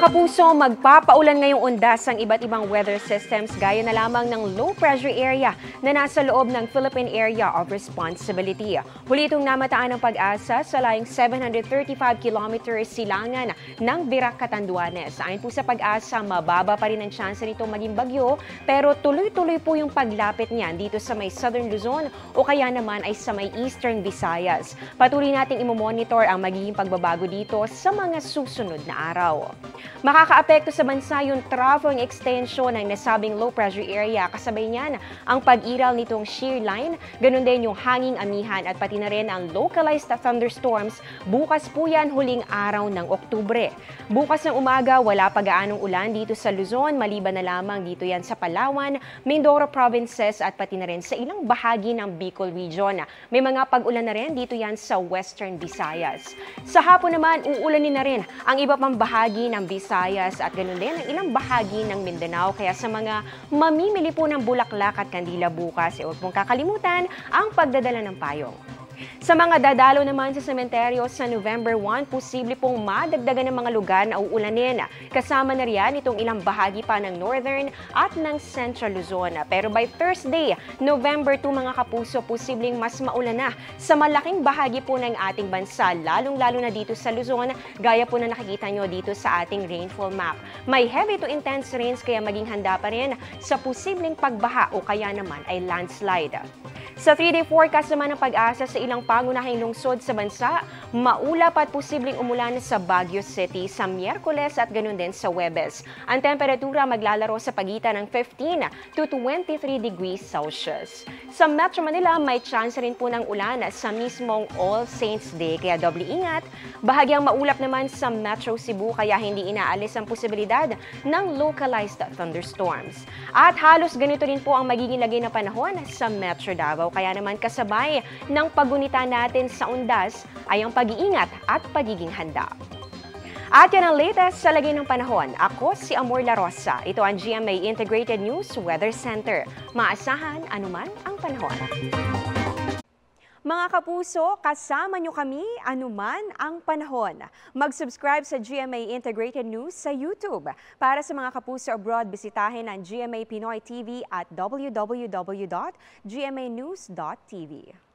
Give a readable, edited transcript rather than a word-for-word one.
Mga kapuso, magpapaulan ngayong undas ang iba't ibang weather systems gaya na lamang ng low pressure area na nasa loob ng Philippine Area of Responsibility. Huli itong namataan ng Pag-asa sa layong 735 kilometers silangan ng Virac, Catanduanes. Ayon po sa Pag-asa, mababa pa rin ang tsansa nito maging bagyo pero tuloy-tuloy po yung paglapit niyan dito sa may Southern Luzon o kaya naman ay sa may Eastern Visayas. Patuloy nating imomonitor ang magiging pagbabago dito sa mga susunod na araw. Makakaapekto sa bansa yung traffic extension ng nasabing low pressure area. Kasabay niyan ang pag-iral nitong shear line, ganun din yung hanging amihan at pati na rin ang localized thunderstorms. Bukas po yan huling araw ng Oktubre. Bukas ng umaga wala pa gaanong ulan dito sa Luzon, maliban na lamang dito yan sa Palawan, Mindoro provinces at pati na rin sa ilang bahagi ng Bicol region. May mga pag-ulan na rin dito yan sa Western Visayas. Sa hapon naman uulanin na rin ang iba pang bahagi ng Visayas at ganoon din ang ilang bahagi ng Mindanao. Kaya sa mga mamimili po ng bulaklak at kandila bukas, huwag pong kakalimutan ang pagdadala ng payong. Sa mga dadalo naman sa sementeryo sa November 1, posible pong madagdagan ng mga lugar na uulanin. Kasama na riyan itong ilang bahagi pa ng Northern at ng Central Luzon. Pero by Thursday, November 2 mga kapuso, posibleng mas maulan na sa malaking bahagi po ng ating bansa, lalong-lalo na dito sa Luzon, gaya po na nakikita nyo dito sa ating rainfall map. May heavy to intense rains kaya maging handa pa rin sa posibleng pagbaha o kaya naman ay landslide. Sa 3-day forecast naman ng Pag-asa sa ilang pangunahing lungsod sa bansa, maulap at posibleng umulan sa Baguio City sa Miyerkules at ganun din sa Huwebes. Ang temperatura maglalaro sa pagitan ng 15 to 23 degrees Celsius. Sa Metro Manila, may chance rin po ng ulan sa mismong All Saints Day, kaya doble ingat. Bahagyang maulap naman sa Metro Cebu, kaya hindi inaalis ang posibilidad ng localized thunderstorms. At halos ganito rin po ang magiging lagay ng panahon sa Metro Davao. Kaya naman kasabay ng pagunita natin sa undas ay ang pag-iingat at pagiging handa. At yan ang latest sa lagay ng panahon. Ako si Amor La Rosa. Ito ang GMA Integrated News Weather Center. Maasahan anuman ang panahon. Mga kapuso, kasama nyo kami anuman ang panahon. Mag-subscribe sa GMA Integrated News sa YouTube. Para sa mga kapuso abroad, bisitahin ang GMA Pinoy TV at www.gmanews.tv.